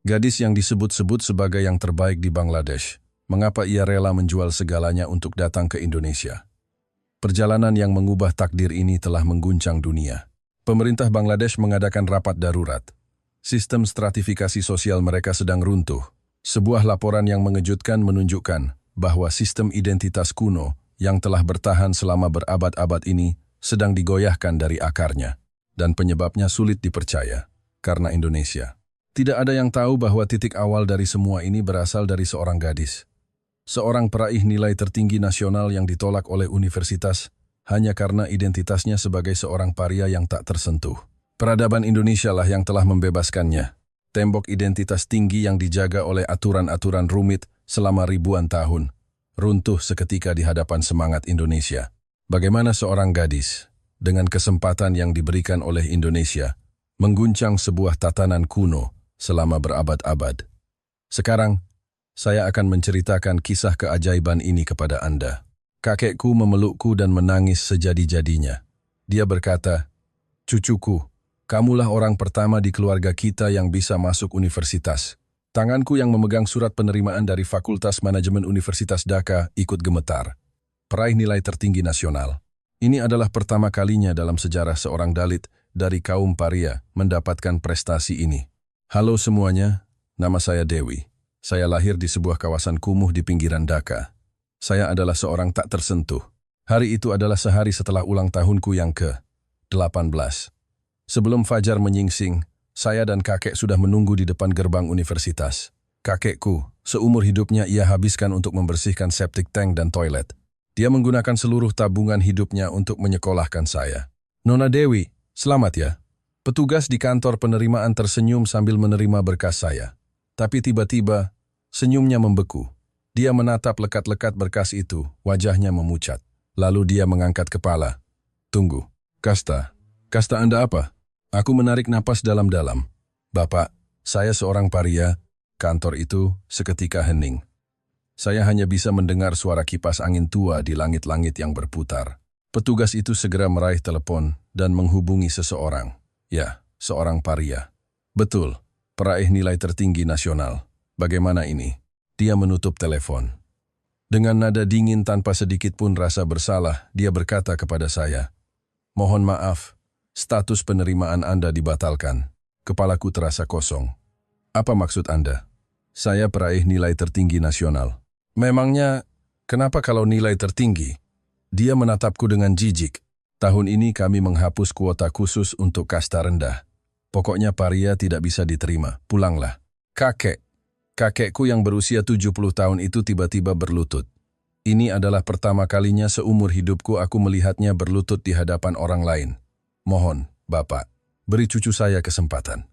Gadis yang disebut-sebut sebagai yang terbaik di Bangladesh. Mengapa ia rela menjual segalanya untuk datang ke Indonesia? Perjalanan yang mengubah takdir ini telah mengguncang dunia. Pemerintah Bangladesh mengadakan rapat darurat. Sistem stratifikasi sosial mereka sedang runtuh. Sebuah laporan yang mengejutkan menunjukkan bahwa sistem identitas kuno yang telah bertahan selama berabad-abad ini sedang digoyahkan dari akarnya. Dan penyebabnya sulit dipercaya, karena Indonesia. Tidak ada yang tahu bahwa titik awal dari semua ini berasal dari seorang gadis. Seorang peraih nilai tertinggi nasional yang ditolak oleh universitas hanya karena identitasnya sebagai seorang paria yang tak tersentuh. Peradaban Indonesia lah yang telah membebaskannya. Tembok identitas tinggi yang dijaga oleh aturan-aturan rumit selama ribuan tahun, runtuh seketika di hadapan semangat Indonesia. Bagaimana seorang gadis, dengan kesempatan yang diberikan oleh Indonesia, mengguncang sebuah tatanan kuno selama berabad-abad. Sekarang, saya akan menceritakan kisah keajaiban ini kepada Anda. Kakekku memelukku dan menangis sejadi-jadinya. Dia berkata, "Cucuku, kamulah orang pertama di keluarga kita yang bisa masuk universitas." Tanganku yang memegang surat penerimaan dari Fakultas Manajemen Universitas Dhaka ikut gemetar. Peraih nilai tertinggi nasional. Ini adalah pertama kalinya dalam sejarah seorang Dalit dari kaum paria mendapatkan prestasi ini. Halo semuanya, nama saya Dewi. Saya lahir di sebuah kawasan kumuh di pinggiran Dhaka. Saya adalah seorang tak tersentuh. Hari itu adalah sehari setelah ulang tahunku yang ke-18. Sebelum fajar menyingsing, saya dan kakek sudah menunggu di depan gerbang universitas. Kakekku, seumur hidupnya ia habiskan untuk membersihkan septic tank dan toilet. Dia menggunakan seluruh tabungan hidupnya untuk menyekolahkan saya. Nona Dewi, selamat ya. Petugas di kantor penerimaan tersenyum sambil menerima berkas saya. Tapi tiba-tiba, senyumnya membeku. Dia menatap lekat-lekat berkas itu, wajahnya memucat. Lalu dia mengangkat kepala. Tunggu, Kasta Anda apa? Aku menarik napas dalam-dalam. Bapak, saya seorang paria. Kantor itu seketika hening. Saya hanya bisa mendengar suara kipas angin tua di langit-langit yang berputar. Petugas itu segera meraih telepon dan menghubungi seseorang. Ya, seorang paria. Betul, peraih nilai tertinggi nasional. Bagaimana ini? Dia menutup telepon. Dengan nada dingin tanpa sedikit pun rasa bersalah, dia berkata kepada saya, "Mohon maaf, status penerimaan Anda dibatalkan." Kepalaku terasa kosong. Apa maksud Anda? Saya peraih nilai tertinggi nasional. Memangnya, kenapa kalau nilai tertinggi? Dia menatapku dengan jijik. Tahun ini kami menghapus kuota khusus untuk kasta rendah. Pokoknya paria tidak bisa diterima. Pulanglah. Kakekku yang berusia 70 tahun itu tiba-tiba berlutut. Ini adalah pertama kalinya seumur hidupku aku melihatnya berlutut di hadapan orang lain. Mohon, Bapak, beri cucu saya kesempatan.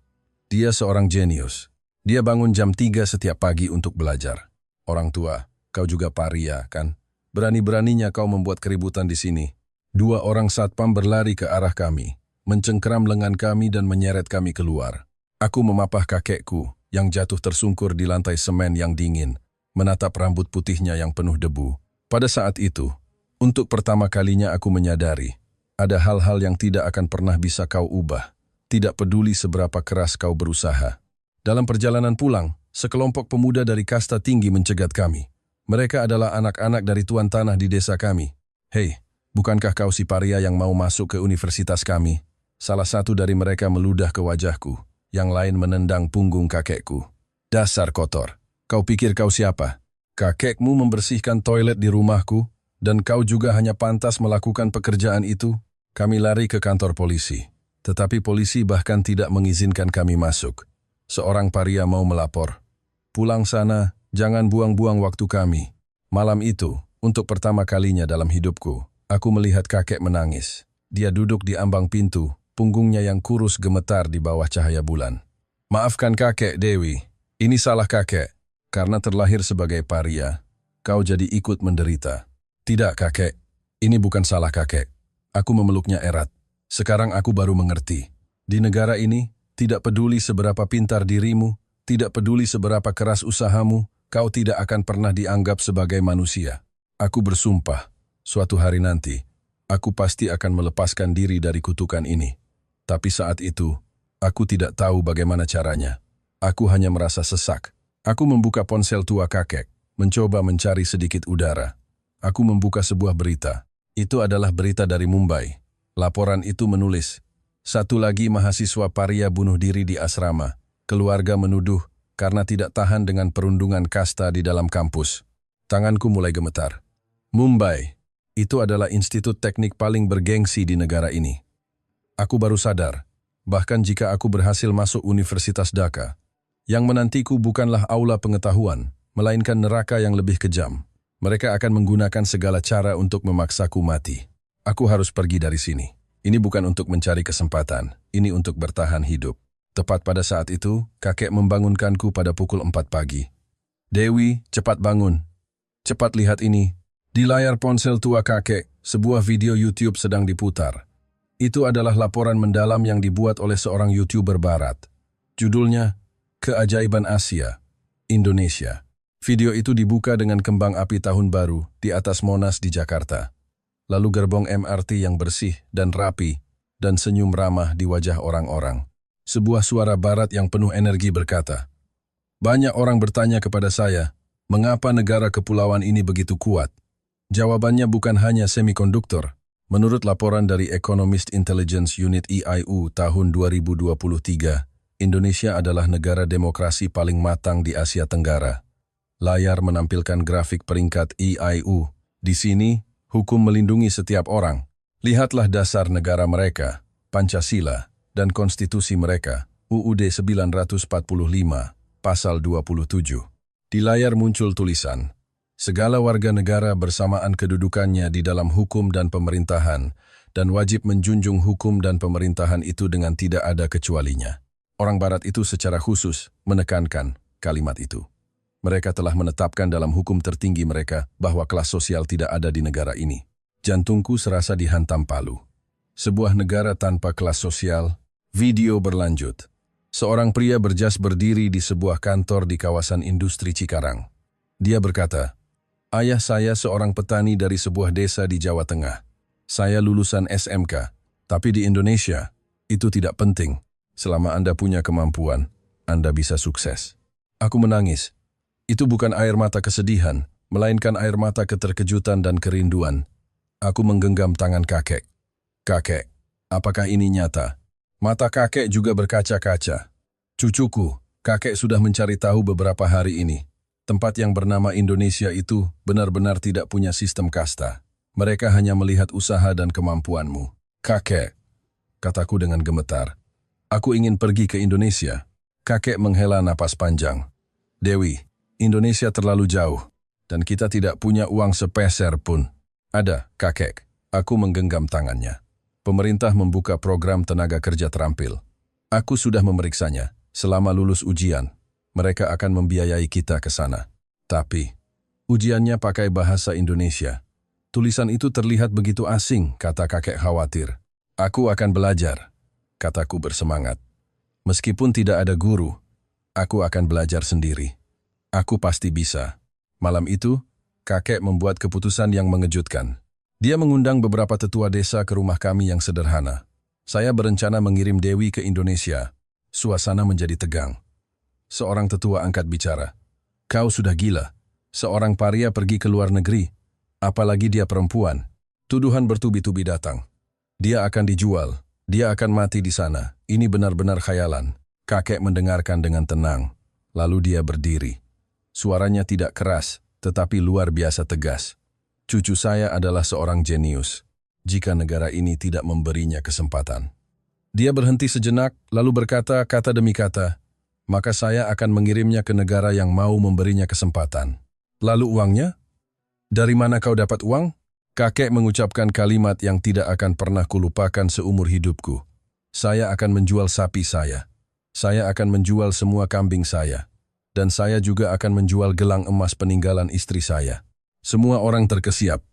Dia seorang jenius. Dia bangun jam 3 setiap pagi untuk belajar. Orang tua, kau juga paria, kan? Berani-beraninya kau membuat keributan di sini. 2 orang satpam berlari ke arah kami, mencengkeram lengan kami dan menyeret kami keluar. Aku memapah kakekku yang jatuh tersungkur di lantai semen yang dingin, menatap rambut putihnya yang penuh debu. Pada saat itu, untuk pertama kalinya aku menyadari, ada hal-hal yang tidak akan pernah bisa kau ubah, tidak peduli seberapa keras kau berusaha. Dalam perjalanan pulang, sekelompok pemuda dari kasta tinggi mencegat kami. Mereka adalah anak-anak dari tuan tanah di desa kami. Hei, bukankah kau si paria yang mau masuk ke universitas kami? Salah satu dari mereka meludah ke wajahku. Yang lain menendang punggung kakekku. Dasar kotor. Kau pikir kau siapa? Kakekmu membersihkan toilet di rumahku, dan kau juga hanya pantas melakukan pekerjaan itu? Kami lari ke kantor polisi. Tetapi polisi bahkan tidak mengizinkan kami masuk. Seorang paria mau melapor. Pulang sana, jangan buang-buang waktu kami. Malam itu, untuk pertama kalinya dalam hidupku, aku melihat kakek menangis. Dia duduk di ambang pintu. Punggungnya yang kurus gemetar di bawah cahaya bulan. Maafkan kakek, Dewi. Ini salah kakek. Karena terlahir sebagai paria, kau jadi ikut menderita. Tidak, kakek. Ini bukan salah kakek. Aku memeluknya erat. Sekarang aku baru mengerti. Di negara ini, tidak peduli seberapa pintar dirimu, tidak peduli seberapa keras usahamu, kau tidak akan pernah dianggap sebagai manusia. Aku bersumpah, suatu hari nanti, aku pasti akan melepaskan diri dari kutukan ini. Tapi saat itu, aku tidak tahu bagaimana caranya. Aku hanya merasa sesak. Aku membuka ponsel tua kakek, mencoba mencari sedikit udara. Aku membuka sebuah berita. Itu adalah berita dari Mumbai. Laporan itu menulis, satu lagi mahasiswa paria bunuh diri di asrama. Keluarga menuduh karena tidak tahan dengan perundungan kasta di dalam kampus. Tanganku mulai gemetar. Mumbai, itu adalah institut teknik paling bergengsi di negara ini. Aku baru sadar, bahkan jika aku berhasil masuk Universitas Dhaka, yang menantiku bukanlah aula pengetahuan, melainkan neraka yang lebih kejam. Mereka akan menggunakan segala cara untuk memaksaku mati. Aku harus pergi dari sini. Ini bukan untuk mencari kesempatan, ini untuk bertahan hidup. Tepat pada saat itu, kakek membangunkanku pada pukul 4 pagi. Dewi, cepat bangun. Cepat lihat ini. Di layar ponsel tua kakek, sebuah video YouTube sedang diputar. Itu adalah laporan mendalam yang dibuat oleh seorang YouTuber barat. Judulnya, Keajaiban Asia, Indonesia. Video itu dibuka dengan kembang api tahun baru di atas Monas di Jakarta. Lalu gerbong MRT yang bersih dan rapi, dan senyum ramah di wajah orang-orang. Sebuah suara barat yang penuh energi berkata, banyak orang bertanya kepada saya, mengapa negara kepulauan ini begitu kuat? Jawabannya bukan hanya semikonduktor. Menurut laporan dari Economist Intelligence Unit EIU tahun 2023, Indonesia adalah negara demokrasi paling matang di Asia Tenggara. Layar menampilkan grafik peringkat EIU. Di sini, hukum melindungi setiap orang. Lihatlah dasar negara mereka, Pancasila, dan konstitusi mereka, UUD 945, pasal 27. Di layar muncul tulisan, segala warga negara bersamaan kedudukannya di dalam hukum dan pemerintahan, dan wajib menjunjung hukum dan pemerintahan itu dengan tidak ada kecualinya. Orang Barat itu secara khusus menekankan kalimat itu. Mereka telah menetapkan dalam hukum tertinggi mereka bahwa kelas sosial tidak ada di negara ini. Jantungku serasa dihantam palu. Sebuah negara tanpa kelas sosial. Video berlanjut. Seorang pria berjas berdiri di sebuah kantor di kawasan industri Cikarang. Dia berkata, ayah saya seorang petani dari sebuah desa di Jawa Tengah. Saya lulusan SMK, tapi di Indonesia, itu tidak penting. Selama Anda punya kemampuan, Anda bisa sukses. Aku menangis. Itu bukan air mata kesedihan, melainkan air mata keterkejutan dan kerinduan. Aku menggenggam tangan kakek. Kakek, apakah ini nyata? Mata kakek juga berkaca-kaca. Cucuku, kakek sudah mencari tahu beberapa hari ini. Tempat yang bernama Indonesia itu benar-benar tidak punya sistem kasta. Mereka hanya melihat usaha dan kemampuanmu. Kakek, kataku dengan gemetar. Aku ingin pergi ke Indonesia. Kakek menghela napas panjang. Dewi, Indonesia terlalu jauh, dan kita tidak punya uang sepeser pun. Ada, kakek. Aku menggenggam tangannya. Pemerintah membuka program tenaga kerja terampil. Aku sudah memeriksanya. Selama lulus ujian, mereka akan membiayai kita ke sana. Tapi, ujiannya pakai bahasa Indonesia. Tulisan itu terlihat begitu asing, kata kakek khawatir. Aku akan belajar, kataku bersemangat. Meskipun tidak ada guru, aku akan belajar sendiri. Aku pasti bisa. Malam itu, kakek membuat keputusan yang mengejutkan. Dia mengundang beberapa tetua desa ke rumah kami yang sederhana. Saya berencana mengirim Dewi ke Indonesia. Suasana menjadi tegang. Seorang tetua angkat bicara. Kau sudah gila. Seorang paria pergi ke luar negeri. Apalagi dia perempuan. Tuduhan bertubi-tubi datang. Dia akan dijual. Dia akan mati di sana. Ini benar-benar khayalan. Kakek mendengarkan dengan tenang. Lalu dia berdiri. Suaranya tidak keras, tetapi luar biasa tegas. Cucu saya adalah seorang jenius, jika negara ini tidak memberinya kesempatan. Dia berhenti sejenak, lalu berkata kata demi kata, maka saya akan mengirimnya ke negara yang mau memberinya kesempatan. Lalu uangnya? Dari mana kau dapat uang? Kakek mengucapkan kalimat yang tidak akan pernah kulupakan seumur hidupku. Saya akan menjual sapi saya. Saya akan menjual semua kambing saya. Dan saya juga akan menjual gelang emas peninggalan istri saya. Semua orang terkesiap.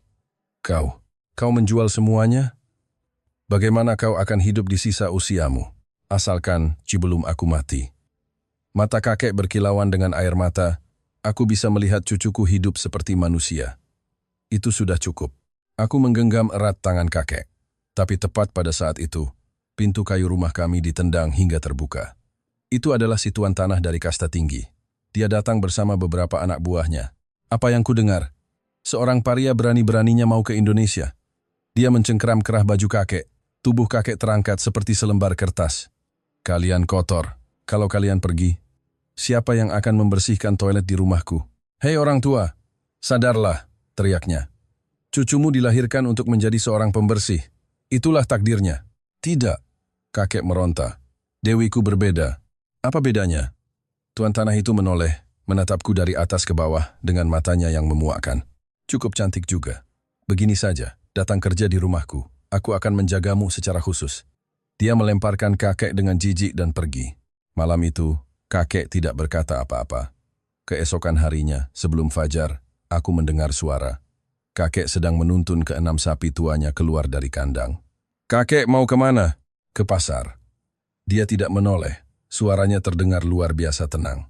Kau menjual semuanya? Bagaimana kau akan hidup di sisa usiamu? Asalkan sebelum aku mati. Mata kakek berkilauan dengan air mata. Aku bisa melihat cucuku hidup seperti manusia. Itu sudah cukup. Aku menggenggam erat tangan kakek. Tapi tepat pada saat itu, pintu kayu rumah kami ditendang hingga terbuka. Itu adalah si tuan tanah dari kasta tinggi. Dia datang bersama beberapa anak buahnya. Apa yang ku dengar? Seorang paria berani-beraninya mau ke Indonesia. Dia mencengkeram kerah baju kakek. Tubuh kakek terangkat seperti selembar kertas. Kalian kotor. Kalau kalian pergi, siapa yang akan membersihkan toilet di rumahku? Hei orang tua, sadarlah, teriaknya. Cucumu dilahirkan untuk menjadi seorang pembersih. Itulah takdirnya. Tidak, kakek meronta. Dewiku berbeda. Apa bedanya? Tuan tanah itu menoleh, menatapku dari atas ke bawah dengan matanya yang memuakkan. Cukup cantik juga. Begini saja, datang kerja di rumahku. Aku akan menjagamu secara khusus. Dia melemparkan kakek dengan jijik dan pergi. Malam itu, kakek tidak berkata apa-apa. Keesokan harinya, sebelum fajar, aku mendengar suara. Kakek sedang menuntun ke-6 sapi tuanya keluar dari kandang. Kakek mau kemana? Ke pasar. Dia tidak menoleh. Suaranya terdengar luar biasa tenang.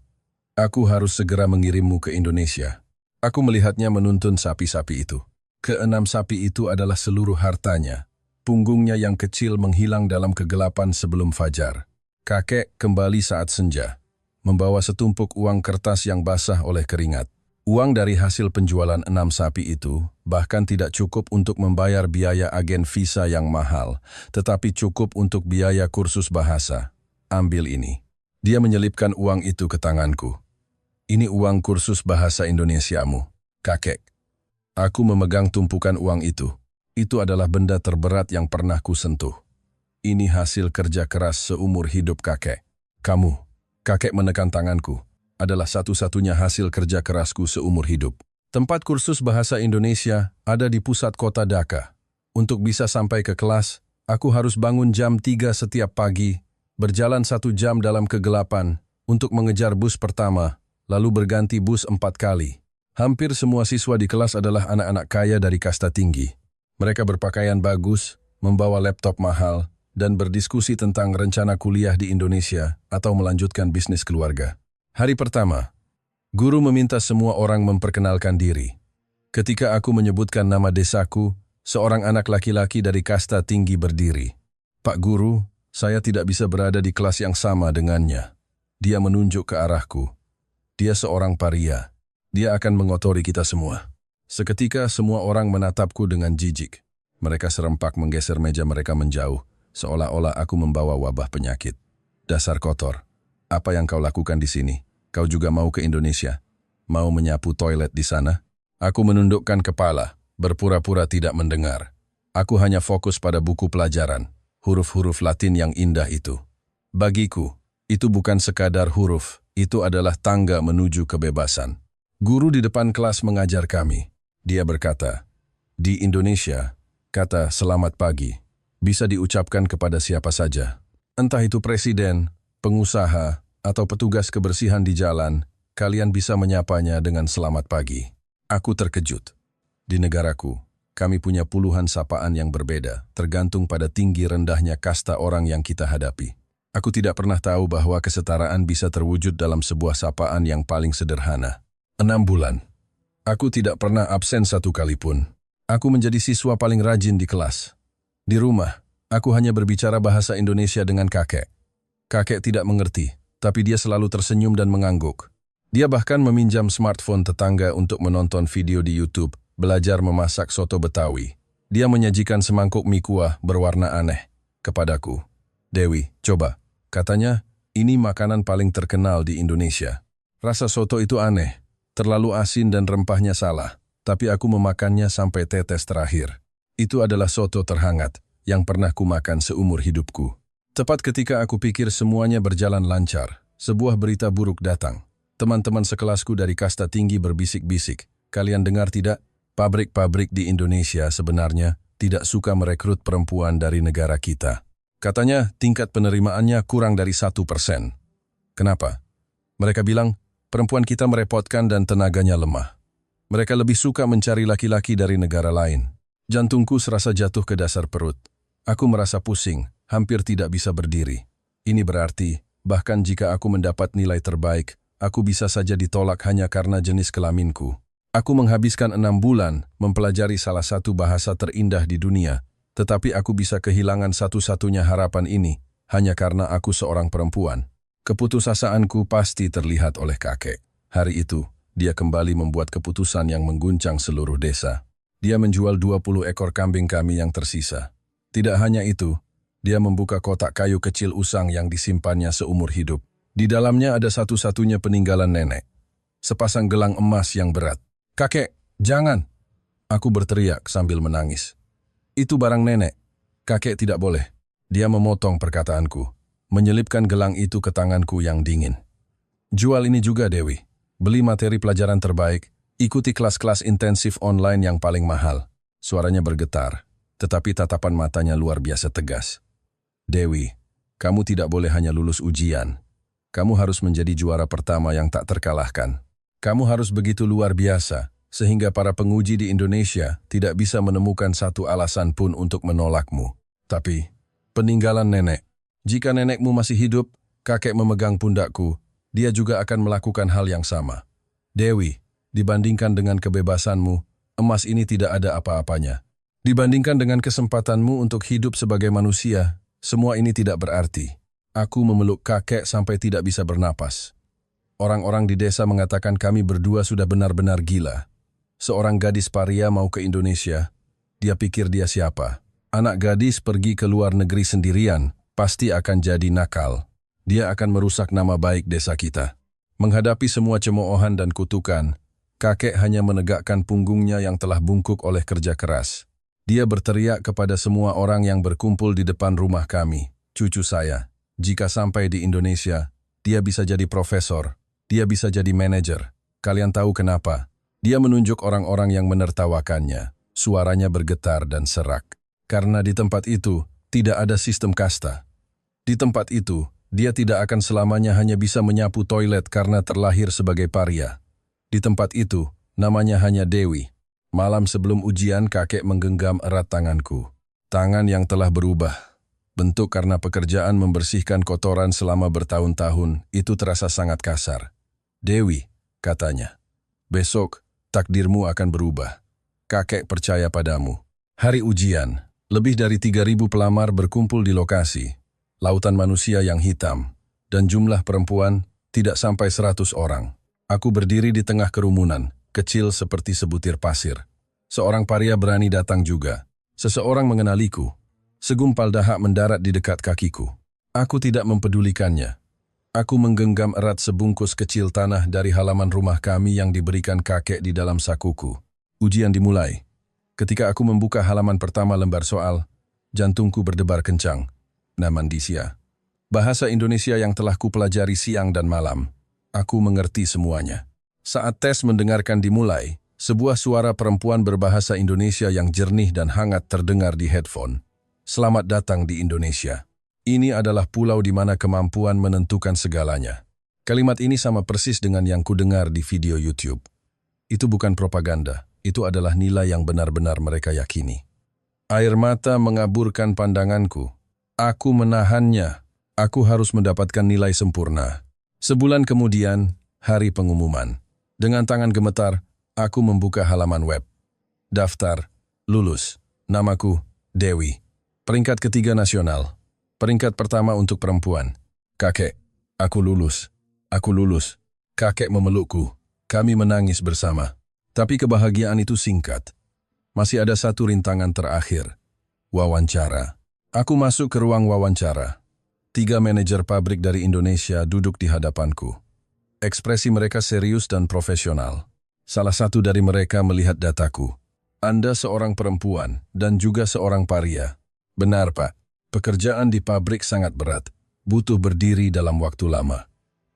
Aku harus segera mengirimmu ke Indonesia. Aku melihatnya menuntun sapi-sapi itu. Ke-6 sapi itu adalah seluruh hartanya. Punggungnya yang kecil menghilang dalam kegelapan sebelum fajar. Kakek kembali saat senja, membawa setumpuk uang kertas yang basah oleh keringat. Uang dari hasil penjualan 6 sapi itu bahkan tidak cukup untuk membayar biaya agen visa yang mahal, tetapi cukup untuk biaya kursus bahasa. Ambil ini. Dia menyelipkan uang itu ke tanganku. Ini uang kursus bahasa Indonesiamu, kakek. Aku memegang tumpukan uang itu. Itu adalah benda terberat yang pernah kusentuh. Ini hasil kerja keras seumur hidup kakek. Kamu, kakek menekan tanganku, adalah satu-satunya hasil kerja kerasku seumur hidup. Tempat kursus bahasa Indonesia ada di pusat kota Dhaka. Untuk bisa sampai ke kelas, aku harus bangun jam 3 setiap pagi, berjalan 1 jam dalam kegelapan untuk mengejar bus pertama, lalu berganti bus 4 kali. Hampir semua siswa di kelas adalah anak-anak kaya dari kasta tinggi. Mereka berpakaian bagus, membawa laptop mahal, dan berdiskusi tentang rencana kuliah di Indonesia atau melanjutkan bisnis keluarga. Hari pertama, guru meminta semua orang memperkenalkan diri. Ketika aku menyebutkan nama desaku, seorang anak laki-laki dari kasta tinggi berdiri. Pak Guru, saya tidak bisa berada di kelas yang sama dengannya. Dia menunjuk ke arahku. Dia seorang paria. Dia akan mengotori kita semua. Seketika semua orang menatapku dengan jijik. Mereka serempak menggeser meja mereka menjauh, seolah-olah aku membawa wabah penyakit. Dasar kotor. Apa yang kau lakukan di sini? Kau juga mau ke Indonesia? Mau menyapu toilet di sana? Aku menundukkan kepala, berpura-pura tidak mendengar. Aku hanya fokus pada buku pelajaran, huruf-huruf Latin yang indah itu. Bagiku, itu bukan sekadar huruf, itu adalah tangga menuju kebebasan. Guru di depan kelas mengajar kami. Dia berkata, di Indonesia, kata selamat pagi bisa diucapkan kepada siapa saja. Entah itu presiden, pengusaha, atau petugas kebersihan di jalan, kalian bisa menyapanya dengan selamat pagi. Aku terkejut. Di negaraku, kami punya puluhan sapaan yang berbeda, tergantung pada tinggi rendahnya kasta orang yang kita hadapi. Aku tidak pernah tahu bahwa kesetaraan bisa terwujud dalam sebuah sapaan yang paling sederhana. 6 bulan. Aku tidak pernah absen 1 kali pun. Aku menjadi siswa paling rajin di kelas. Di rumah, aku hanya berbicara bahasa Indonesia dengan kakek. Kakek tidak mengerti, tapi dia selalu tersenyum dan mengangguk. Dia bahkan meminjam smartphone tetangga untuk menonton video di YouTube, belajar memasak soto Betawi. Dia menyajikan semangkuk mie kuah berwarna aneh kepadaku. Dewi, coba. Katanya, ini makanan paling terkenal di Indonesia. Rasa soto itu aneh. Terlalu asin dan rempahnya salah, tapi aku memakannya sampai tetes terakhir. Itu adalah soto terhangat yang pernah kumakan seumur hidupku. Tepat ketika aku pikir semuanya berjalan lancar, sebuah berita buruk datang. Teman-teman sekelasku dari kasta tinggi berbisik-bisik. Kalian dengar tidak? Pabrik-pabrik di Indonesia sebenarnya tidak suka merekrut perempuan dari negara kita. Katanya tingkat penerimaannya kurang dari 1%. Kenapa? Mereka bilang, perempuan kita merepotkan dan tenaganya lemah. Mereka lebih suka mencari laki-laki dari negara lain. Jantungku serasa jatuh ke dasar perut. Aku merasa pusing, hampir tidak bisa berdiri. Ini berarti, bahkan jika aku mendapat nilai terbaik, aku bisa saja ditolak hanya karena jenis kelaminku. Aku menghabiskan 6 bulan mempelajari salah satu bahasa terindah di dunia, tetapi aku bisa kehilangan satu-satunya harapan ini, hanya karena aku seorang perempuan. Keputusasaanku pasti terlihat oleh kakek. Hari itu, dia kembali membuat keputusan yang mengguncang seluruh desa. Dia menjual 20 ekor kambing kami yang tersisa. Tidak hanya itu, dia membuka kotak kayu kecil usang yang disimpannya seumur hidup. Di dalamnya ada satu-satunya peninggalan nenek. Sepasang gelang emas yang berat. "Kakek, jangan!" Aku berteriak sambil menangis. "Itu barang nenek. Kakek tidak boleh." Dia memotong perkataanku, menyelipkan gelang itu ke tanganku yang dingin. "Jual ini juga, Dewi. Beli materi pelajaran terbaik, ikuti kelas-kelas intensif online yang paling mahal." Suaranya bergetar, tetapi tatapan matanya luar biasa tegas. "Dewi, kamu tidak boleh hanya lulus ujian. Kamu harus menjadi juara pertama yang tak terkalahkan. Kamu harus begitu luar biasa, sehingga para penguji di Indonesia tidak bisa menemukan satu alasan pun untuk menolakmu. Tapi, peninggalan nenek. Jika nenekmu masih hidup, kakek memegang pundakku, dia juga akan melakukan hal yang sama. Dewi, dibandingkan dengan kebebasanmu, emas ini tidak ada apa-apanya. Dibandingkan dengan kesempatanmu untuk hidup sebagai manusia, semua ini tidak berarti." Aku memeluk kakek sampai tidak bisa bernapas. Orang-orang di desa mengatakan kami berdua sudah benar-benar gila. Seorang gadis paria mau ke Indonesia. Dia pikir dia siapa? Anak gadis pergi ke luar negeri sendirian, pasti akan jadi nakal. Dia akan merusak nama baik desa kita. Menghadapi semua cemoohan dan kutukan, kakek hanya menegakkan punggungnya yang telah bungkuk oleh kerja keras. Dia berteriak kepada semua orang yang berkumpul di depan rumah kami, "Cucu saya, jika sampai di Indonesia, dia bisa jadi profesor, dia bisa jadi manajer. Kalian tahu kenapa?" Dia menunjuk orang-orang yang menertawakannya. Suaranya bergetar dan serak. Karena di tempat itu, tidak ada sistem kasta. Di tempat itu, dia tidak akan selamanya hanya bisa menyapu toilet karena terlahir sebagai paria. Di tempat itu, namanya hanya Dewi. Malam sebelum ujian, kakek menggenggam erat tanganku. Tangan yang telah berubah. Bentuk karena pekerjaan membersihkan kotoran selama bertahun-tahun, itu terasa sangat kasar. "Dewi," katanya, "besok, takdirmu akan berubah. Kakek percaya padamu." Hari ujian. Lebih dari 3.000 pelamar berkumpul di lokasi. Lautan manusia yang hitam. Dan jumlah perempuan tidak sampai 100 orang. Aku berdiri di tengah kerumunan, kecil seperti sebutir pasir. Seorang paria berani datang juga. Seseorang mengenaliku. Segumpal dahak mendarat di dekat kakiku. Aku tidak mempedulikannya. Aku menggenggam erat sebungkus kecil tanah dari halaman rumah kami yang diberikan kakek di dalam sakuku. Ujian dimulai. Ketika aku membuka halaman pertama lembar soal, jantungku berdebar kencang. Namandisia. Bahasa Indonesia yang telah kupelajari siang dan malam. Aku mengerti semuanya. Saat tes mendengarkan dimulai, sebuah suara perempuan berbahasa Indonesia yang jernih dan hangat terdengar di headphone. "Selamat datang di Indonesia. Ini adalah pulau di mana kemampuan menentukan segalanya." Kalimat ini sama persis dengan yang kudengar di video YouTube. Itu bukan propaganda. Itu adalah nilai yang benar-benar mereka yakini. Air mata mengaburkan pandanganku. Aku menahannya. Aku harus mendapatkan nilai sempurna. Sebulan kemudian, hari pengumuman. Dengan tangan gemetar, aku membuka halaman web. Daftar, lulus. Namaku, Dewi. Peringkat ketiga nasional. Peringkat pertama untuk perempuan. "Kakek, aku lulus. Aku lulus." Kakek memelukku. Kami menangis bersama. Tapi kebahagiaan itu singkat. Masih ada satu rintangan terakhir. Wawancara. Aku masuk ke ruang wawancara. 3 manajer pabrik dari Indonesia duduk di hadapanku. Ekspresi mereka serius dan profesional. Salah satu dari mereka melihat dataku. "Anda seorang perempuan dan juga seorang paria." "Benar, Pak. Pekerjaan di pabrik sangat berat. Butuh berdiri dalam waktu lama."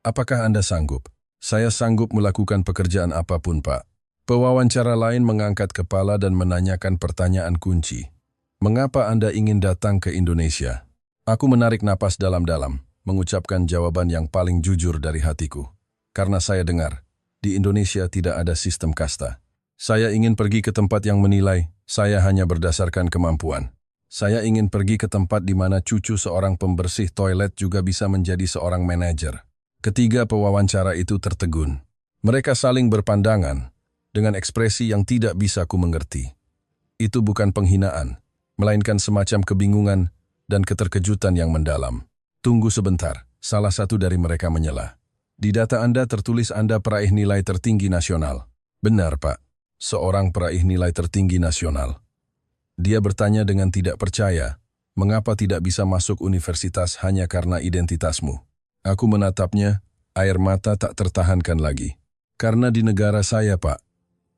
"Apakah Anda sanggup?" "Saya sanggup melakukan pekerjaan apapun, Pak." Pewawancara lain mengangkat kepala dan menanyakan pertanyaan kunci. "Mengapa Anda ingin datang ke Indonesia?" Aku menarik napas dalam-dalam, mengucapkan jawaban yang paling jujur dari hatiku. Karena saya dengar, di Indonesia tidak ada sistem kasta. Saya ingin pergi ke tempat yang menilai, saya hanya berdasarkan kemampuan. Saya ingin pergi ke tempat di mana cucu seorang pembersih toilet juga bisa menjadi seorang manajer. Ketiga pewawancara itu tertegun. Mereka saling berpandangan, dengan ekspresi yang tidak bisa ku mengerti. Itu bukan penghinaan, melainkan semacam kebingungan dan keterkejutan yang mendalam. "Tunggu sebentar," Salah satu dari mereka menyela. Di data Anda tertulis Anda peraih nilai tertinggi nasional. Benar, Pak. Seorang peraih nilai tertinggi nasional. Dia bertanya dengan tidak percaya, mengapa tidak bisa masuk universitas hanya karena identitasmu? Aku menatapnya, air mata tak tertahankan lagi. Karena di negara saya, Pak.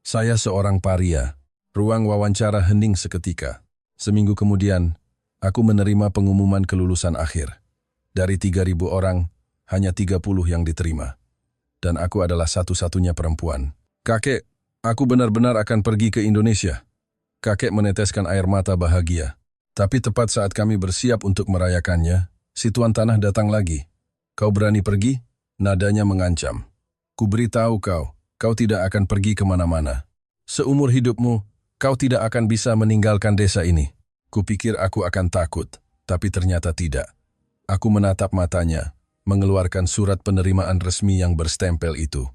Saya seorang paria. Ruang wawancara hening seketika. Seminggu kemudian, aku menerima pengumuman kelulusan akhir. Dari 3.000 orang, hanya 30 yang diterima. Dan aku adalah satu-satunya perempuan. Kakek, aku benar-benar akan pergi ke Indonesia. Kakek meneteskan air mata bahagia. Tapi tepat saat kami bersiap untuk merayakannya, si tuan tanah datang lagi. Kau berani pergi? Nadanya mengancam. Kuberitahu kau tidak akan pergi kemana-mana. Seumur hidupmu, kau tidak akan bisa meninggalkan desa ini. Kupikir aku akan takut, tapi ternyata tidak. Aku menatap matanya, mengeluarkan surat penerimaan resmi yang berstempel itu.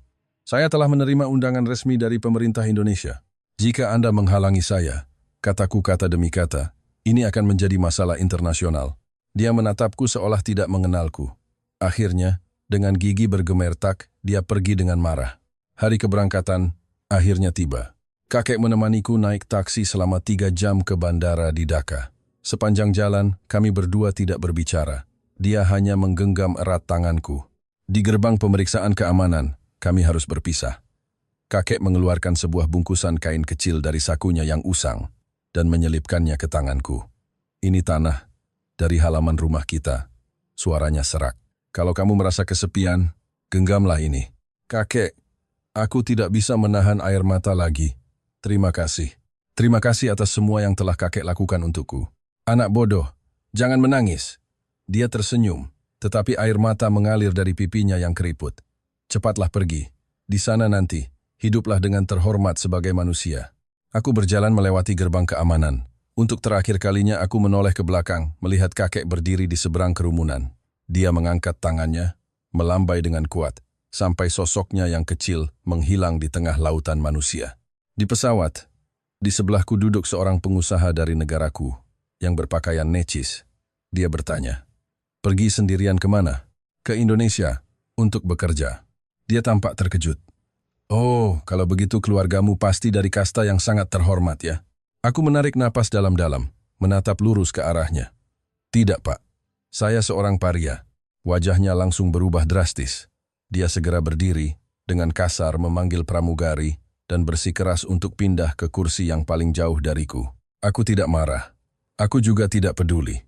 Saya telah menerima undangan resmi dari pemerintah Indonesia. Jika Anda menghalangi saya, kataku kata demi kata, ini akan menjadi masalah internasional. Dia menatapku seolah tidak mengenalku. Akhirnya, dengan gigi bergemertak, dia pergi dengan marah. Hari keberangkatan akhirnya tiba. Kakek menemaniku naik taksi selama 3 jam ke bandara di Dhaka. Sepanjang jalan, kami berdua tidak berbicara. Dia hanya menggenggam erat tanganku. Di gerbang pemeriksaan keamanan, kami harus berpisah. Kakek mengeluarkan sebuah bungkusan kain kecil dari sakunya yang usang dan menyelipkannya ke tanganku. Ini tanah dari halaman rumah kita. Suaranya serak. Kalau kamu merasa kesepian, genggamlah ini. Kakek, aku tidak bisa menahan air mata lagi. Terima kasih. Terima kasih atas semua yang telah kakek lakukan untukku. Anak bodoh, jangan menangis. Dia tersenyum, tetapi air mata mengalir dari pipinya yang keriput. Cepatlah pergi. Di sana nanti, hiduplah dengan terhormat sebagai manusia. Aku berjalan melewati gerbang keamanan. Untuk terakhir kalinya aku menoleh ke belakang, melihat kakek berdiri di seberang kerumunan. Dia mengangkat tangannya, melambai dengan kuat, sampai sosoknya yang kecil menghilang di tengah lautan manusia. Di pesawat, di sebelahku duduk seorang pengusaha dari negaraku, yang berpakaian necis. Dia bertanya, pergi sendirian kemana? Ke Indonesia, untuk bekerja. Dia tampak terkejut. Oh, kalau begitu keluargamu pasti dari kasta yang sangat terhormat ya. Aku menarik napas dalam-dalam, menatap lurus ke arahnya. Tidak, Pak. Saya seorang paria. Wajahnya langsung berubah drastis. Dia segera berdiri, dengan kasar memanggil pramugari, dan bersikeras untuk pindah ke kursi yang paling jauh dariku. Aku tidak marah. Aku juga tidak peduli.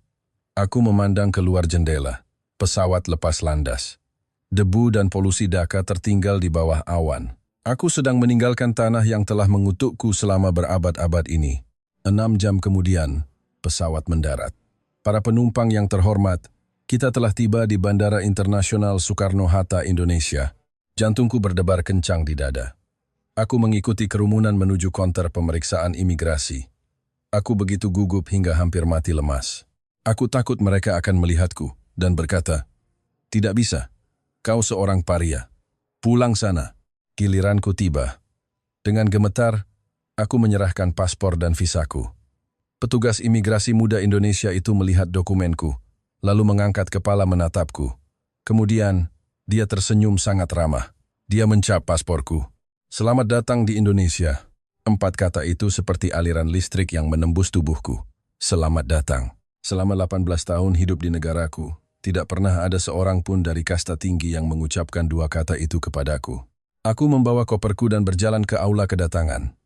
Aku memandang keluar jendela. Pesawat lepas landas. Debu dan polusi Dhaka tertinggal di bawah awan. Aku sedang meninggalkan tanah yang telah mengutukku selama berabad-abad ini. 6 jam kemudian, pesawat mendarat. Para penumpang yang terhormat, kita telah tiba di Bandara Internasional Soekarno-Hatta, Indonesia. Jantungku berdebar kencang di dada. Aku mengikuti kerumunan menuju konter pemeriksaan imigrasi. Aku begitu gugup hingga hampir mati lemas. Aku takut mereka akan melihatku dan berkata, tidak bisa, kau seorang paria. Pulang sana. Giliranku tiba. Dengan gemetar, aku menyerahkan paspor dan visaku. Petugas imigrasi muda Indonesia itu melihat dokumenku, lalu mengangkat kepala menatapku. Kemudian, dia tersenyum sangat ramah. Dia mencap pasporku. Selamat datang di Indonesia. 4 kata itu seperti aliran listrik yang menembus tubuhku. Selamat datang. Selama 18 tahun hidup di negaraku, tidak pernah ada seorang pun dari kasta tinggi yang mengucapkan 2 kata itu kepadaku. Aku membawa koperku dan berjalan ke aula kedatangan.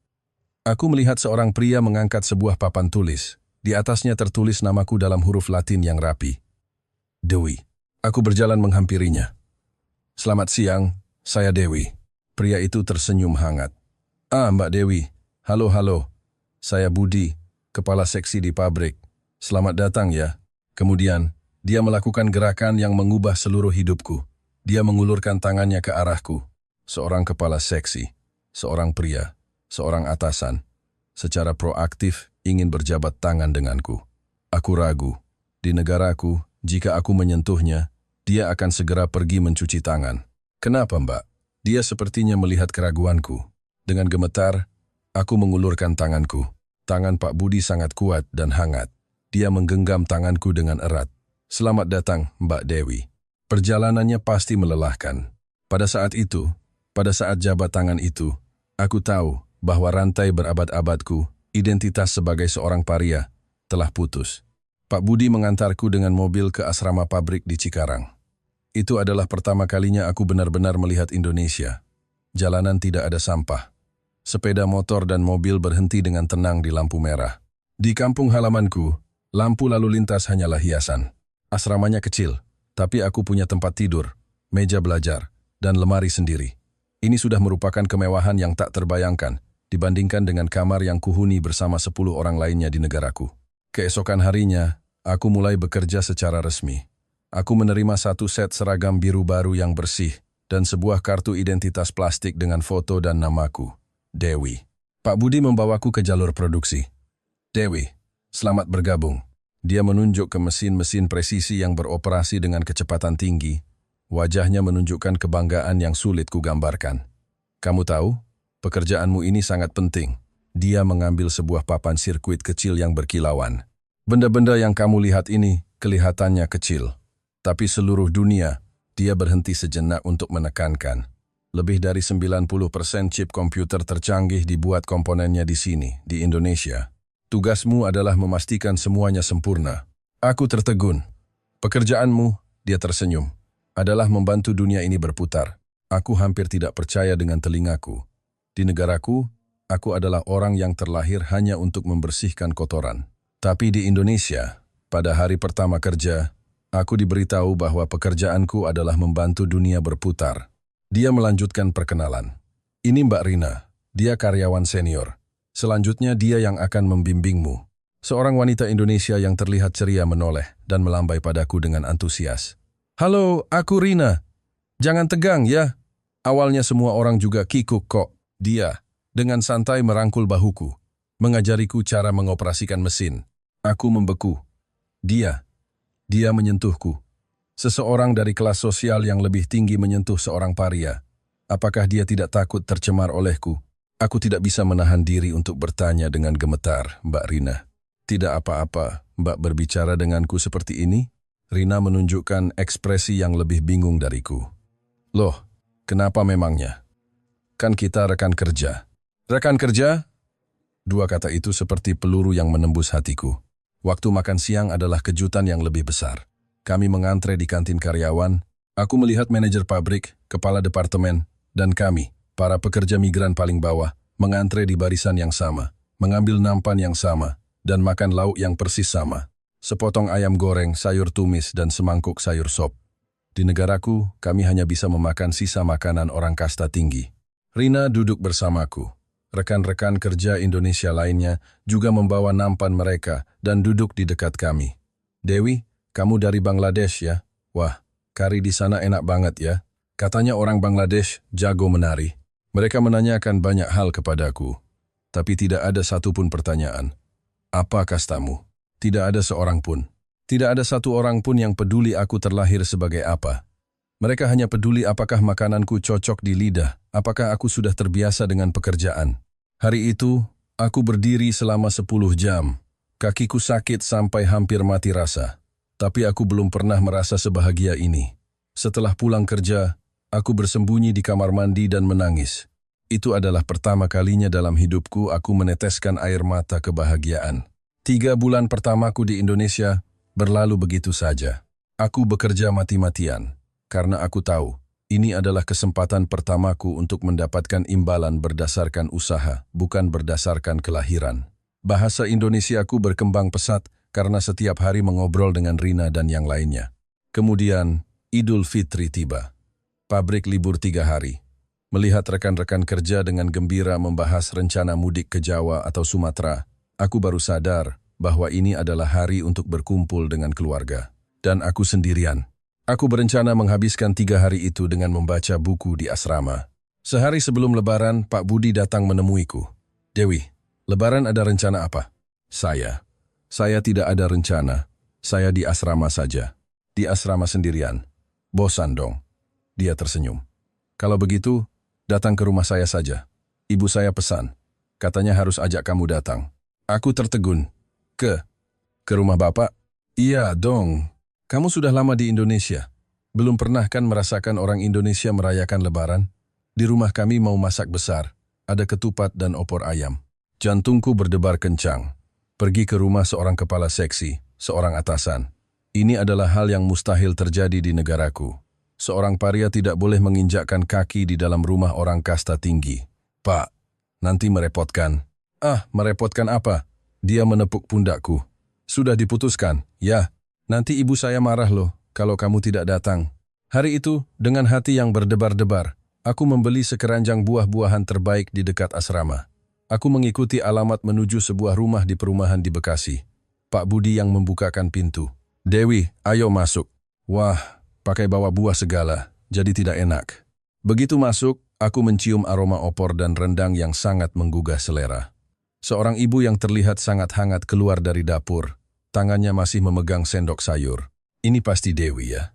Aku melihat seorang pria mengangkat sebuah papan tulis. Di atasnya tertulis namaku dalam huruf Latin yang rapi. Dewi. Aku berjalan menghampirinya. Selamat siang, saya Dewi. Pria itu tersenyum hangat. Ah, Mbak Dewi. Halo. Saya Budi, kepala seksi di pabrik. Selamat datang ya. Kemudian, dia melakukan gerakan yang mengubah seluruh hidupku. Dia mengulurkan tangannya ke arahku. Seorang kepala seksi, seorang pria, seorang atasan, secara proaktif ingin berjabat tangan denganku. Aku ragu. Di negaraku, jika aku menyentuhnya, dia akan segera pergi mencuci tangan. Kenapa, Mbak? Dia sepertinya melihat keraguanku. Dengan gemetar, aku mengulurkan tanganku. Tangan Pak Budi sangat kuat dan hangat. Dia menggenggam tanganku dengan erat. Selamat datang, Mbak Dewi. Perjalanannya pasti melelahkan. Pada saat jabat tangan itu, aku tahu bahwa rantai berabad-abadku, identitas sebagai seorang paria, telah putus. Pak Budi mengantarku dengan mobil ke asrama pabrik di Cikarang. Itu adalah pertama kalinya aku benar-benar melihat Indonesia. Jalanan tidak ada sampah. Sepeda motor dan mobil berhenti dengan tenang di lampu merah. Di kampung halamanku, lampu lalu lintas hanyalah hiasan. Asramanya kecil, tapi aku punya tempat tidur, meja belajar, dan lemari sendiri. Ini sudah merupakan kemewahan yang tak terbayangkan dibandingkan dengan kamar yang kuhuni bersama 10 orang lainnya di negaraku. Keesokan harinya, aku mulai bekerja secara resmi. Aku menerima satu set seragam biru baru yang bersih dan sebuah kartu identitas plastik dengan foto dan namaku, Dewi. Pak Budi membawaku ke jalur produksi. Dewi, selamat bergabung. Dia menunjuk ke mesin-mesin presisi yang beroperasi dengan kecepatan tinggi. Wajahnya menunjukkan kebanggaan yang sulit kugambarkan. Kamu tahu, pekerjaanmu ini sangat penting. Dia mengambil sebuah papan sirkuit kecil yang berkilauan. Benda-benda yang kamu lihat ini kelihatannya kecil. Tapi seluruh dunia, dia berhenti sejenak untuk menekankan. Lebih dari 90% chip komputer tercanggih dibuat komponennya di sini, di Indonesia. Tugasmu adalah memastikan semuanya sempurna. Aku tertegun. Pekerjaanmu, dia tersenyum, adalah membantu dunia ini berputar. Aku hampir tidak percaya dengan telingaku. Di negaraku, aku adalah orang yang terlahir hanya untuk membersihkan kotoran. Tapi di Indonesia, pada hari pertama kerja, aku diberitahu bahwa pekerjaanku adalah membantu dunia berputar. Dia melanjutkan perkenalan. Ini Mbak Rina, dia karyawan senior. Selanjutnya dia yang akan membimbingmu. Seorang wanita Indonesia yang terlihat ceria menoleh dan melambai padaku dengan antusias. Halo, aku Rina. Jangan tegang ya. Awalnya semua orang juga kikuk kok. Dia, dengan santai merangkul bahuku, mengajariku cara mengoperasikan mesin. Aku membeku. Dia menyentuhku. Seseorang dari kelas sosial yang lebih tinggi menyentuh seorang paria. Apakah dia tidak takut tercemar olehku? Aku tidak bisa menahan diri untuk bertanya dengan gemetar, Mbak Rina. Tidak apa-apa, Mbak berbicara denganku seperti ini? Rina menunjukkan ekspresi yang lebih bingung dariku. Loh, kenapa memangnya? Kan kita rekan kerja. Rekan kerja? Dua kata itu seperti peluru yang menembus hatiku. Waktu makan siang adalah kejutan yang lebih besar. Kami mengantre di kantin karyawan. Aku melihat manajer pabrik, kepala departemen, dan kami, para pekerja migran paling bawah, mengantre di barisan yang sama, mengambil nampan yang sama, dan makan lauk yang persis sama. Sepotong ayam goreng, sayur tumis, dan semangkuk sayur sop. Di negaraku, kami hanya bisa memakan sisa makanan orang kasta tinggi. Rina duduk bersamaku. Rekan-rekan kerja Indonesia lainnya juga membawa nampan mereka dan duduk di dekat kami. Dewi, kamu dari Bangladesh ya? Wah, kari di sana enak banget ya. Katanya orang Bangladesh jago menari. Mereka menanyakan banyak hal kepadaku, tapi tidak ada satupun pertanyaan. Apa kastamu? Tidak ada seorang pun. Tidak ada satu orang pun yang peduli aku terlahir sebagai apa. Mereka hanya peduli apakah makananku cocok di lidah, apakah aku sudah terbiasa dengan pekerjaan. Hari itu, aku berdiri selama 10 jam. Kakiku sakit sampai hampir mati rasa. Tapi aku belum pernah merasa sebahagia ini. Setelah pulang kerja, aku bersembunyi di kamar mandi dan menangis. Itu adalah pertama kalinya dalam hidupku aku meneteskan air mata kebahagiaan. 3 bulan pertamaku di Indonesia berlalu begitu saja. Aku bekerja mati-matian, karena aku tahu ini adalah kesempatan pertamaku untuk mendapatkan imbalan berdasarkan usaha, bukan berdasarkan kelahiran. Bahasa Indonesiaku berkembang pesat karena setiap hari mengobrol dengan Rina dan yang lainnya. Kemudian, Idul Fitri tiba. Pabrik libur 3 hari. Melihat rekan-rekan kerja dengan gembira membahas rencana mudik ke Jawa atau Sumatera, aku baru sadar bahwa ini adalah hari untuk berkumpul dengan keluarga. Dan aku sendirian. Aku berencana menghabiskan 3 hari itu dengan membaca buku di asrama. Sehari sebelum Lebaran, Pak Budi datang menemuiku. Dewi, Lebaran ada rencana apa? Saya tidak ada rencana. Saya di asrama saja. Di asrama sendirian. Bosan dong. Dia tersenyum. Kalau begitu, datang ke rumah saya saja. Ibu saya pesan. Katanya harus ajak kamu datang. Aku tertegun. Ke rumah Bapak? Iya dong. Kamu sudah lama di Indonesia. Belum pernah kan merasakan orang Indonesia merayakan Lebaran? Di rumah kami mau masak besar, ada ketupat dan opor ayam. Jantungku berdebar kencang. Pergi ke rumah seorang kepala seksi, seorang atasan. Ini adalah hal yang mustahil terjadi di negaraku. Seorang paria tidak boleh menginjakkan kaki di dalam rumah orang kasta tinggi. Pak, nanti merepotkan. Ah, merepotkan apa? Dia menepuk pundakku. Sudah diputuskan, ya. Nanti ibu saya marah loh kalau kamu tidak datang. Hari itu, dengan hati yang berdebar-debar, aku membeli sekeranjang buah-buahan terbaik di dekat asrama. Aku mengikuti alamat menuju sebuah rumah di perumahan di Bekasi. Pak Budi yang membukakan pintu. Dewi, ayo masuk. Wah, pakai bawa buah segala, jadi tidak enak. Begitu masuk, aku mencium aroma opor dan rendang yang sangat menggugah selera. Seorang ibu yang terlihat sangat hangat keluar dari dapur. Tangannya masih memegang sendok sayur. Ini pasti Dewi ya.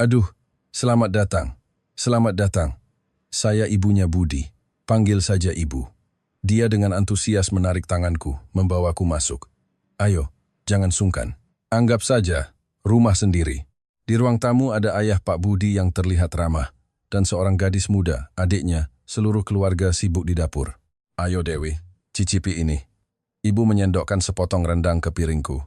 Aduh, selamat datang. Selamat datang. Saya ibunya Budi. Panggil saja ibu. Dia dengan antusias menarik tanganku, membawaku masuk. Ayo, jangan sungkan. Anggap saja, rumah sendiri. Di ruang tamu ada ayah Pak Budi yang terlihat ramah, dan seorang gadis muda, adiknya, seluruh keluarga sibuk di dapur. Ayo Dewi, cicipi ini. Ibu menyendokkan sepotong rendang ke piringku.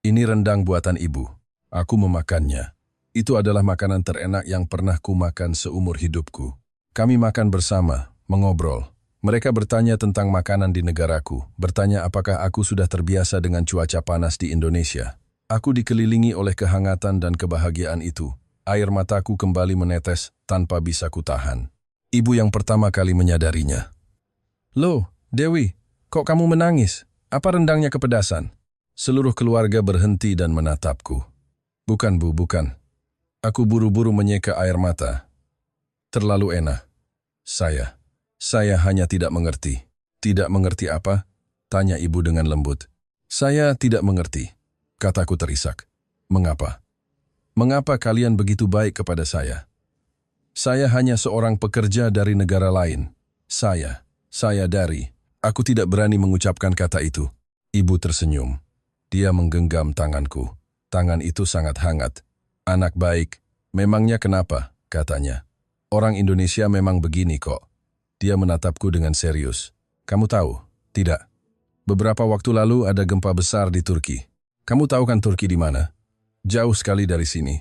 Ini rendang buatan ibu. Aku memakannya. Itu adalah makanan terenak yang pernah kumakan seumur hidupku. Kami makan bersama, mengobrol. Mereka bertanya tentang makanan di negaraku, bertanya apakah aku sudah terbiasa dengan cuaca panas di Indonesia. Aku dikelilingi oleh kehangatan dan kebahagiaan itu. Air mataku kembali menetes tanpa bisa kutahan. Ibu yang pertama kali menyadarinya. Loh, Dewi, kok kamu menangis? Apa rendangnya kepedasan? Seluruh keluarga berhenti dan menatapku. Bukan Bu, bukan. Aku buru-buru menyeka air mata. Terlalu enak. Saya hanya tidak mengerti. Tidak mengerti apa? Tanya ibu dengan lembut. Saya tidak mengerti. Kataku terisak. Mengapa? Mengapa kalian begitu baik kepada saya? Saya hanya seorang pekerja dari negara lain. Saya dari. Aku tidak berani mengucapkan kata itu. Ibu tersenyum. Dia menggenggam tanganku. Tangan itu sangat hangat. Anak baik. Memangnya kenapa? Katanya. Orang Indonesia memang begini kok. Dia menatapku dengan serius. Kamu tahu? Tidak. Beberapa waktu lalu ada gempa besar di Turki. Kamu tahu kan Turki di mana? Jauh sekali dari sini.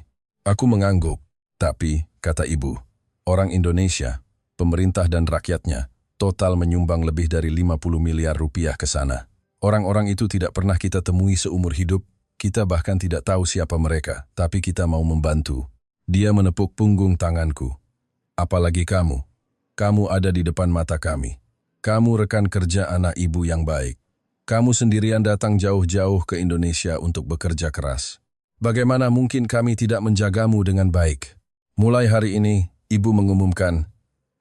Aku mengangguk. Tapi, kata ibu, orang Indonesia, pemerintah dan rakyatnya, total menyumbang lebih dari 50 miliar rupiah ke sana. Orang-orang itu tidak pernah kita temui seumur hidup. Kita bahkan tidak tahu siapa mereka, tapi kita mau membantu. Dia menepuk punggung tanganku. Apalagi kamu. Kamu ada di depan mata kami. Kamu rekan kerja anak ibu yang baik. Kamu sendirian datang jauh-jauh ke Indonesia untuk bekerja keras. Bagaimana mungkin kami tidak menjagamu dengan baik? Mulai hari ini, ibu mengumumkan,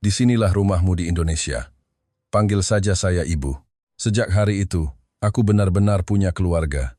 disinilah rumahmu di Indonesia. Panggil saja saya ibu. Sejak hari itu, aku benar-benar punya keluarga.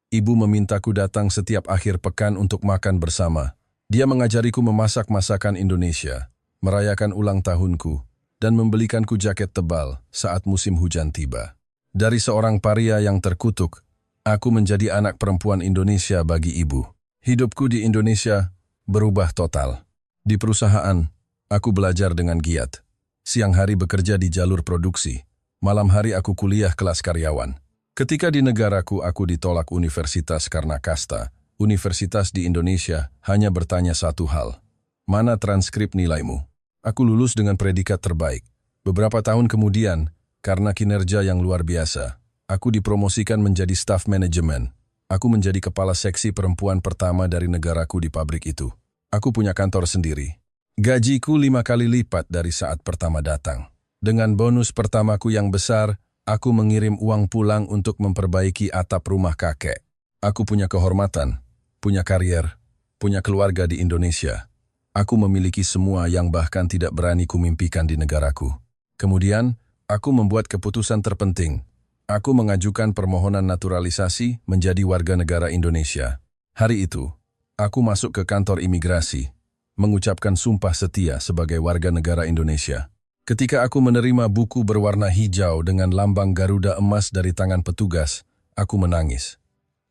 Ibu memintaku datang setiap akhir pekan untuk makan bersama. Dia mengajariku memasak masakan Indonesia, merayakan ulang tahunku, dan membelikanku jaket tebal saat musim hujan tiba. Dari seorang paria yang terkutuk, aku menjadi anak perempuan Indonesia bagi ibu. Hidupku di Indonesia berubah total. Di perusahaan, aku belajar dengan giat. Siang hari bekerja di jalur produksi, malam hari aku kuliah kelas karyawan. Ketika di negaraku aku ditolak universitas karena kasta, universitas di Indonesia hanya bertanya satu hal. Mana transkrip nilaimu? Aku lulus dengan predikat terbaik. Beberapa tahun kemudian, karena kinerja yang luar biasa, aku dipromosikan menjadi staf manajemen. Aku menjadi kepala seksi perempuan pertama dari negaraku di pabrik itu. Aku punya kantor sendiri. Gajiku 5 kali lipat dari saat pertama datang. Dengan bonus pertamaku yang besar, aku mengirim uang pulang untuk memperbaiki atap rumah kakek. Aku punya kehormatan, punya karier, punya keluarga di Indonesia. Aku memiliki semua yang bahkan tidak berani kumimpikan di negaraku. Kemudian, aku membuat keputusan terpenting. Aku mengajukan permohonan naturalisasi menjadi warga negara Indonesia. Hari itu, aku masuk ke kantor imigrasi, mengucapkan sumpah setia sebagai warga negara Indonesia. Ketika aku menerima buku berwarna hijau dengan lambang Garuda emas dari tangan petugas, aku menangis.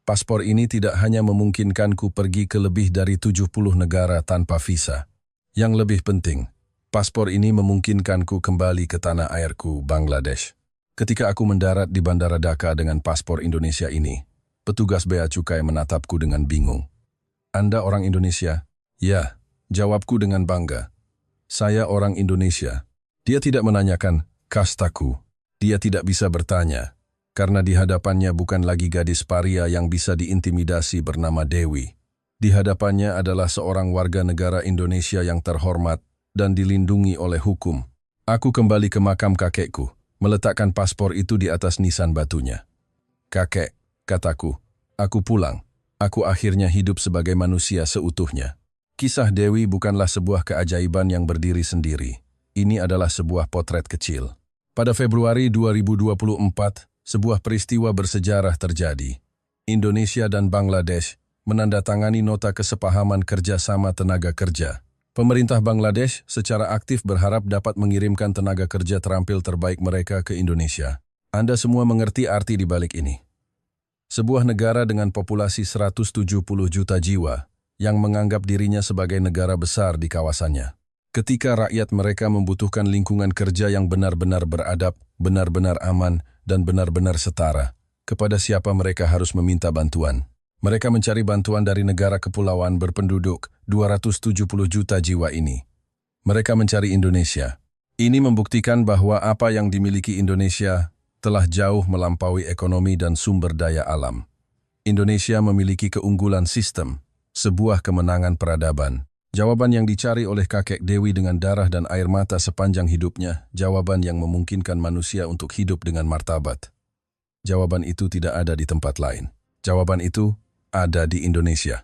Paspor ini tidak hanya memungkinkanku pergi ke lebih dari 70 negara tanpa visa. Yang lebih penting, paspor ini memungkinkanku kembali ke tanah airku, Bangladesh. Ketika aku mendarat di Bandara Dhaka dengan paspor Indonesia ini, petugas bea cukai menatapku dengan bingung. "Anda orang Indonesia?" "Ya," jawabku dengan bangga. "Saya orang Indonesia." Dia tidak menanyakan kastaku. Dia tidak bisa bertanya, karena di hadapannya bukan lagi gadis paria yang bisa diintimidasi bernama Dewi. Di hadapannya adalah seorang warga negara Indonesia yang terhormat dan dilindungi oleh hukum. Aku kembali ke makam kakekku, meletakkan paspor itu di atas nisan batunya. "Kakek," kataku, "aku pulang. Aku akhirnya hidup sebagai manusia seutuhnya." Kisah Dewi bukanlah sebuah keajaiban yang berdiri sendiri. Ini adalah sebuah potret kecil. Pada Februari 2024, sebuah peristiwa bersejarah terjadi. Indonesia dan Bangladesh menandatangani nota kesepahaman kerjasama tenaga kerja. Pemerintah Bangladesh secara aktif berharap dapat mengirimkan tenaga kerja terampil terbaik mereka ke Indonesia. Anda semua mengerti arti di balik ini. Sebuah negara dengan populasi 170 juta jiwa yang menganggap dirinya sebagai negara besar di kawasannya. Ketika rakyat mereka membutuhkan lingkungan kerja yang benar-benar beradab, benar-benar aman, dan benar-benar setara, kepada siapa mereka harus meminta bantuan? Mereka mencari bantuan dari negara kepulauan berpenduduk 270 juta jiwa ini. Mereka mencari Indonesia. Ini membuktikan bahwa apa yang dimiliki Indonesia telah jauh melampaui ekonomi dan sumber daya alam. Indonesia memiliki keunggulan sistem, sebuah kemenangan peradaban. Jawaban yang dicari oleh kakek Dewi dengan darah dan air mata sepanjang hidupnya, jawaban yang memungkinkan manusia untuk hidup dengan martabat. Jawaban itu tidak ada di tempat lain. Jawaban itu ada di Indonesia.